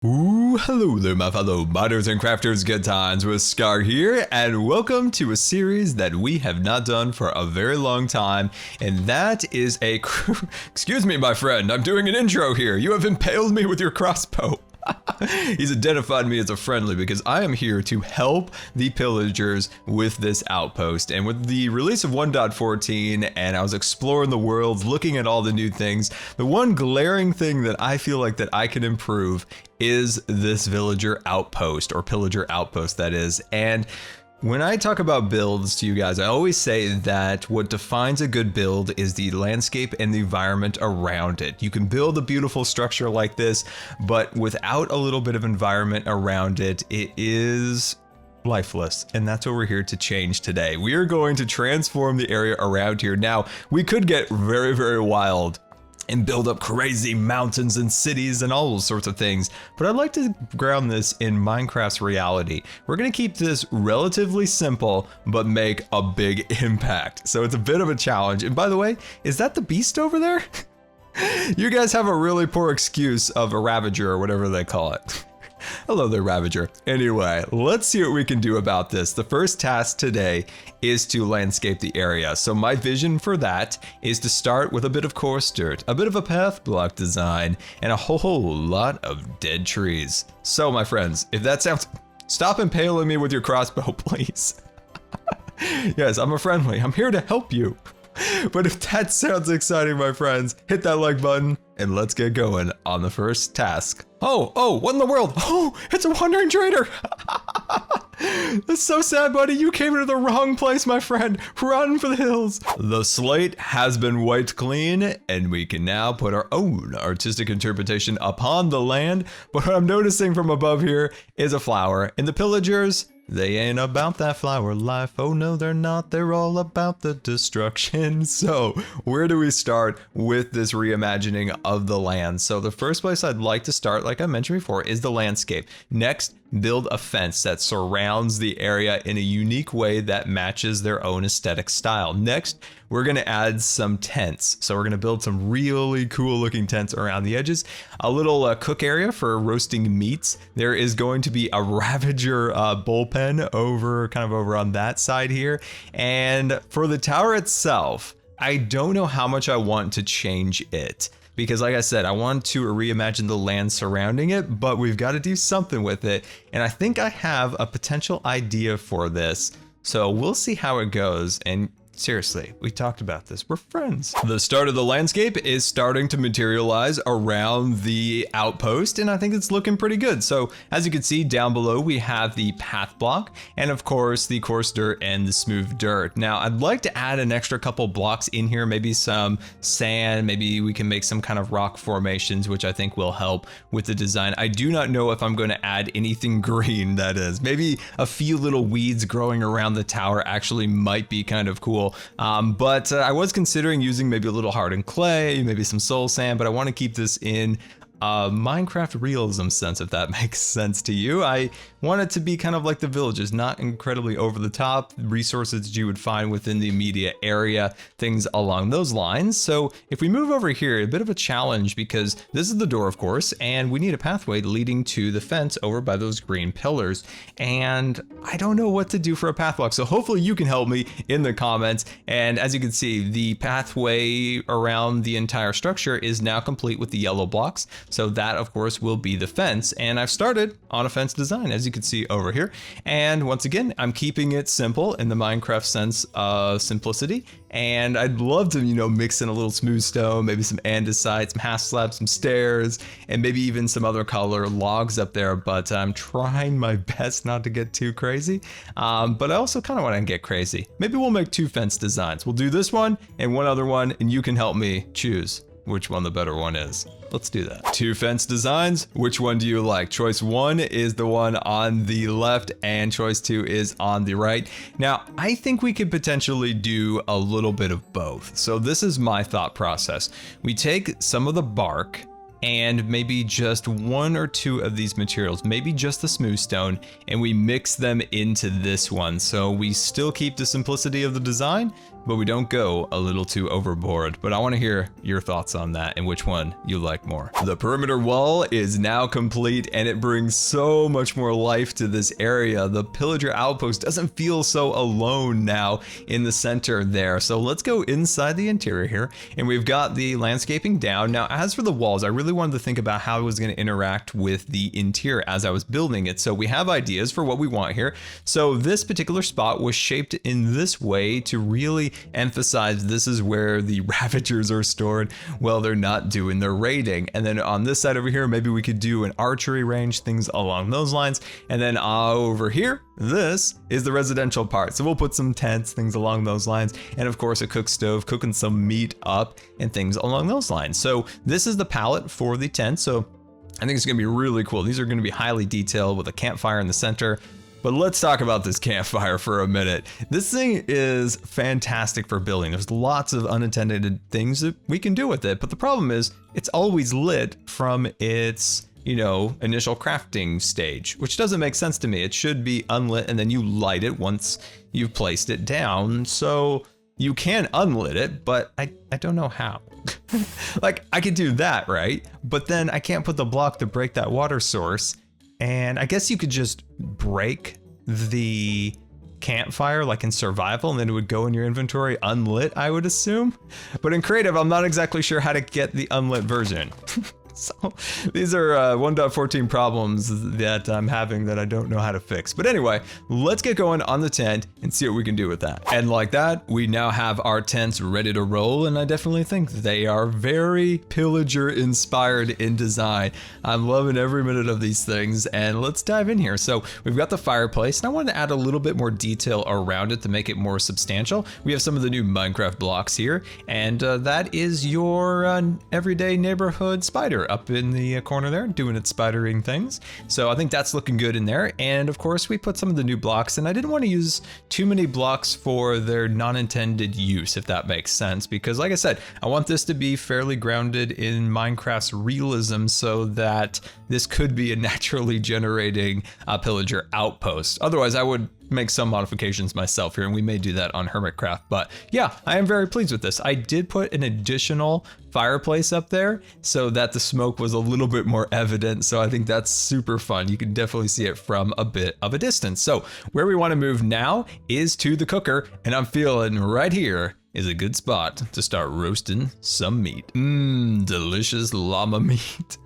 Ooh, hello there my fellow modders and crafters, good times with Scar here, and welcome to a series that we have not done for a very long time, and that is a excuse me my friend, I'm doing an intro here. You have impaled me with your crossbow. He's identified me as a friendly because I am here to help the pillagers with this outpost. And with the release of 1.14 and I was exploring the world, looking at all the new things, the one glaring thing that I feel like that I can improve is this villager outpost, or pillager outpost that is. And when I talk about builds to you guys, I always say that what defines a good build is the landscape and the environment around it. You can build a beautiful structure like this, but without a little bit of environment around it, it is lifeless. And that's what we're here to change today. We are going to transform the area around here. Now, we could get very, very wild and build up crazy mountains and cities and all those sorts of things. But I'd like to ground this in Minecraft's reality. We're gonna keep this relatively simple, but make a big impact. So it's a bit of a challenge. And by the way, is that the beast over there? You guys have a really poor excuse of a ravager or whatever they call it. Hello there, Ravager. Anyway, let's see what we can do about this. The first task today is to landscape the area. So my vision for that is to start with a bit of coarse dirt, a bit of a path block design, and a whole lot of dead trees. So my friends, if that sounds... Stop impaling me with your crossbow, please. Yes, I'm a friendly. I'm here to help you. But if that sounds exciting, my friends, hit that like button and let's get going on the first task. Oh, what in the world? Oh, it's a wandering trader. That's so sad, buddy. You came into the wrong place, my friend. Run for the hills. The slate has been wiped clean and we can now put our own artistic interpretation upon the land. But what I'm noticing from above here is a flower, and the pillagers, they ain't about that flower life. Oh no, they're not. They're all about the destruction. So where do we start with this reimagining of the land? So the first place I'd like to start, like I mentioned before, is the landscape. Next, build a fence that surrounds the area in a unique way that matches their own aesthetic style. Next, we're gonna add some tents. So we're gonna build some really cool looking tents around the edges. A little cook area for roasting meats. There is going to be a ravager bullpen over on that side here. And for the tower itself, I don't know how much I want to change it, because like I said, I want to reimagine the land surrounding it, but we've got to do something with it. And I think I have a potential idea for this. So we'll see how it goes. And seriously, we talked about this. We're friends. The start of the landscape is starting to materialize around the outpost, and I think it's looking pretty good. So as you can see down below, we have the path block, and of course the coarse dirt and the smooth dirt. Now I'd like to add an extra couple blocks in here, maybe some sand, maybe we can make some kind of rock formations, which I think will help with the design. I do not know if I'm going to add anything green, that is. Maybe a few little weeds growing around the tower actually might be kind of cool. But I was considering using maybe a little hardened clay, maybe some soul sand, but I want to keep this in Minecraft realism sense, if that makes sense to you. I want it to be kind of like the villages, not incredibly over the top, resources that you would find within the immediate area, things along those lines. So if we move over here, a bit of a challenge because this is the door, of course, and we need a pathway leading to the fence over by those green pillars. And I don't know what to do for a path block, so hopefully you can help me in the comments. And as you can see, the pathway around the entire structure is now complete with the yellow blocks. So that, of course, will be the fence. And I've started on a fence design, as you can see over here. And once again, I'm keeping it simple in the Minecraft sense of simplicity. And I'd love to, mix in a little smooth stone, maybe some andesite, some half slabs, some stairs, and maybe even some other color logs up there. But I'm trying my best not to get too crazy. But I also kind of want to get crazy. Maybe we'll make two fence designs. We'll do this one and one other one, and you can help me choose which one the better one is. Let's do that. Two fence designs. Which one do you like? Choice 1 is the one on the left and choice 2 is on the right. Now, I think we could potentially do a little bit of both. So this is my thought process. We take some of the bark and maybe just one or two of these materials, maybe just the smooth stone, and we mix them into this one. So we still keep the simplicity of the design, but we don't go a little too overboard. But I want to hear your thoughts on that and which one you like more. The perimeter wall is now complete, and it brings so much more life to this area. The Pillager Outpost doesn't feel so alone now in the center there. So let's go inside the interior here, and we've got the landscaping down. Now, as for the walls, I really wanted to think about how I was going to interact with the interior as I was building it. So we have ideas for what we want here. So this particular spot was shaped in this way to really emphasize this is where the ravagers are stored while they're not doing their raiding. And then on this side over here, maybe we could do an archery range, things along those lines. And then over here, this is the residential part. So we'll put some tents, things along those lines. And of course, a cook stove, cooking some meat up and things along those lines. So this is the palette for the tent. So I think it's gonna be really cool. These are gonna be highly detailed with a campfire in the center. But let's talk about this campfire for a minute. This thing is fantastic for building. There's lots of unintended things that we can do with it. But the problem is it's always lit from its, initial crafting stage, which doesn't make sense to me. It should be unlit and then you light it once you've placed it down. So you can unlit it, but I don't know how. Like, I could do that, right? But then I can't put the block to break that water source. And I guess you could just break the campfire like in survival, and then it would go in your inventory unlit, I would assume. But in creative, I'm not exactly sure how to get the unlit version. So these are 1.14 problems that I'm having that I don't know how to fix. But anyway, let's get going on the tent and see what we can do with that. And like that, we now have our tents ready to roll, and I definitely think they are very Pillager inspired in design. I'm loving every minute of these things, and let's dive in here. So we've got the fireplace, and I wanted to add a little bit more detail around it to make it more substantial. We have some of the new Minecraft blocks here, and that is your everyday neighborhood spider up in the corner there doing its spidering things. So I think that's looking good in there. And of course we put some of the new blocks, and I didn't want to use too many blocks for their non-intended use, if that makes sense, because like I said, I want this to be fairly grounded in Minecraft's realism so that this could be a naturally generating Pillager Outpost. Otherwise I would make some modifications myself here, and we may do that on Hermitcraft. But yeah, I am very pleased with this. I did put an additional fireplace up there so that the smoke was a little bit more evident. So I think that's super fun. You can definitely see it from a bit of a distance. So where we want to move now is to the cooker, and I'm feeling right here is a good spot to start roasting some meat. Delicious llama meat.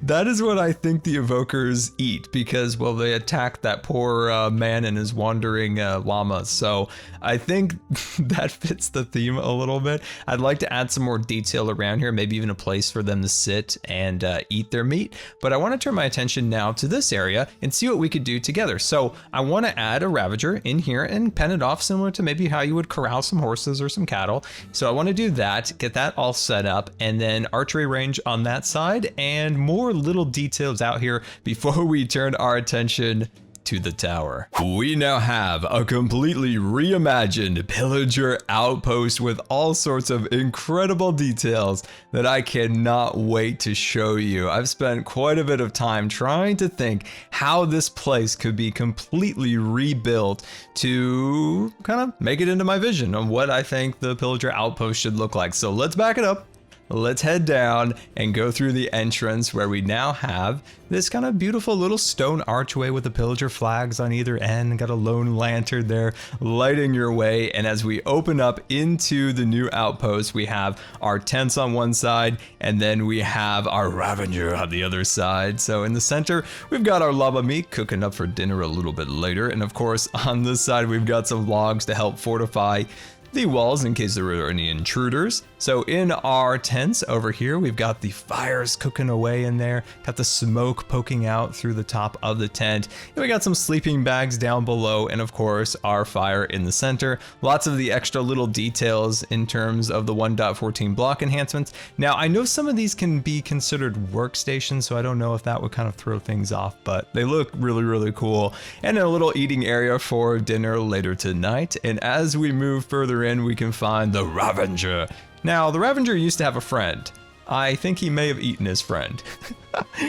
That is what I think the evokers eat because, well, they attacked that poor man and his wandering llama. So I think that fits the theme a little bit. I'd like to add some more detail around here, maybe even a place for them to sit and eat their meat. But I want to turn my attention now to this area and see what we could do together. So I want to add a ravager in here and pen it off similar to maybe how you would corral some horses or some cattle. So I want to do that, get that all set up, and then archery range on that side, and more little details out here before we turn our attention to the tower. We now have a completely reimagined Pillager Outpost with all sorts of incredible details that I cannot wait to show you. I've spent quite a bit of time trying to think how this place could be completely rebuilt to kind of make it into my vision of what I think the Pillager Outpost should look like. So let's back it up. Let's head down and go through the entrance where we now have this kind of beautiful little stone archway with the pillager flags on either end. Got a lone lantern there lighting your way. And as we open up into the new outpost, we have our tents on one side, and then we have our ravager on the other side. So in the center, we've got our llama meat cooking up for dinner a little bit later. And of course, on this side, we've got some logs to help fortify the walls in case there were any intruders. So in our tents over here, we've got the fires cooking away in there, got the smoke poking out through the top of the tent, and we got some sleeping bags down below, and of course our fire in the center. Lots of the extra little details in terms of the 1.14 block enhancements. Now I know some of these can be considered workstations, so I don't know if that would kind of throw things off, but they look really, really cool. And a little eating area for dinner later tonight. And as we move further in, we can find the ravager. Now, the ravager used to have a friend. I think he may have eaten his friend.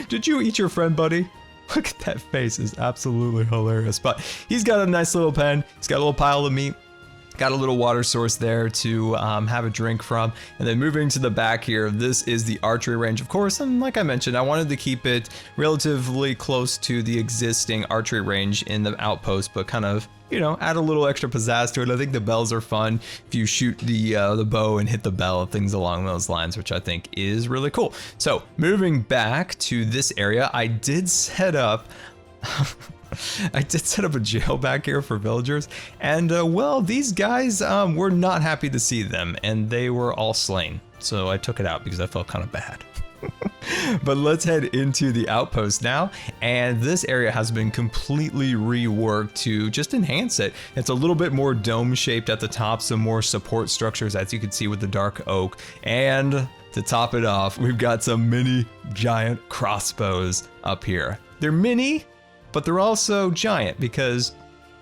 Did you eat your friend, buddy? Look at that face, it's absolutely hilarious. But he's got a nice little pen, he's got a little pile of meat. Got a little water source there to have a drink from. And then moving to the back here, this is the archery range, of course. And like I mentioned, I wanted to keep it relatively close to the existing archery range in the outpost, but kind of, you know, add a little extra pizzazz to it. I think the bells are fun if you shoot the bow and hit the bell, things along those lines, which I think is really cool. So moving back to this area, I did set up a jail back here for villagers, and well, these guys were not happy to see them, and they were all slain. So I took it out because I felt kind of bad. But let's head into the outpost now, and this area has been completely reworked to just enhance it. It's a little bit more dome shaped at the top, some more support structures, as you can see with the dark oak, and to top it off, we've got some mini giant crossbows up here. They're mini, but they're also giant because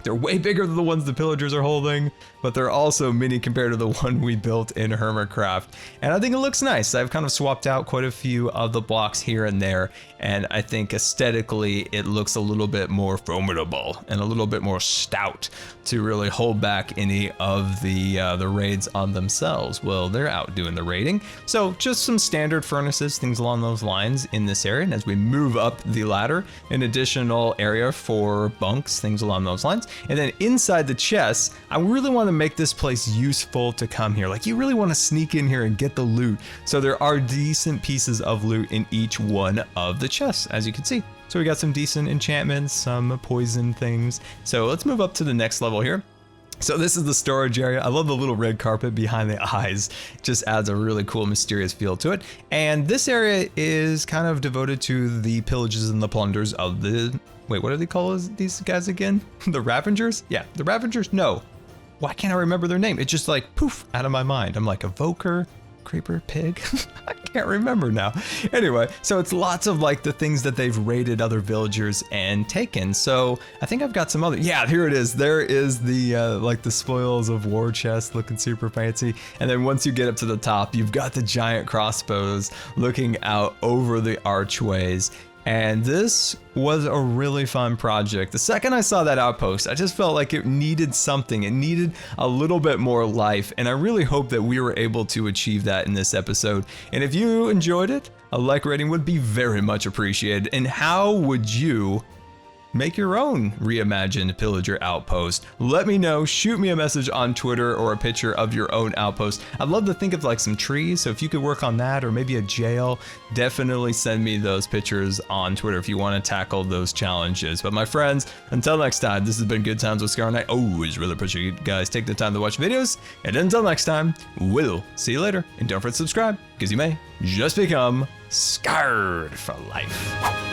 they're way bigger than the ones the pillagers are holding, but they're also mini compared to the one we built in Hermitcraft. And I think it looks nice. I've kind of swapped out quite a few of the blocks here and there, and I think aesthetically it looks a little bit more formidable and a little bit more stout to really hold back any of the raids on themselves. Well, they're out doing the raiding. So just some standard furnaces, things along those lines in this area. And as we move up the ladder, an additional area for bunks, things along those lines. And then inside the chests, I really want to make this place useful to come here. Like, you really want to sneak in here and get the loot. So there are decent pieces of loot in each one of the chests, as you can see. So we got some decent enchantments, some poison things. So let's move up to the next level here. So this is the storage area. I love the little red carpet behind the eyes. It just adds a really cool, mysterious feel to it. And this area is kind of devoted to the pillages and the plunders of the... Wait, what do they call these guys again? The Ravagers? Yeah, the Ravagers? No. Why can't I remember their name? It's just like poof out of my mind. I'm like, evoker, creeper, pig. I can't remember now. Anyway, so it's lots of like the things that they've raided other villagers and taken. So I think I've got some other, yeah, here it is. There is the like the spoils of war chest looking super fancy. And then once you get up to the top, you've got the giant crossbows looking out over the archways. And this was a really fun project. The second I saw that outpost, I just felt like it needed something. It needed a little bit more life. And I really hope that we were able to achieve that in this episode. And if you enjoyed it, a like rating would be very much appreciated. And how would you make your own reimagined Pillager Outpost? Let me know, shoot me a message on Twitter or a picture of your own outpost. I'd love to think of like some trees, so if you could work on that, or maybe a jail, definitely send me those pictures on Twitter if you want to tackle those challenges. But my friends, until next time, this has been Good Times with Scar, and I always really appreciate you guys taking the time to watch videos. And until next time, we'll see you later. And don't forget to subscribe, because you may just become scarred for life.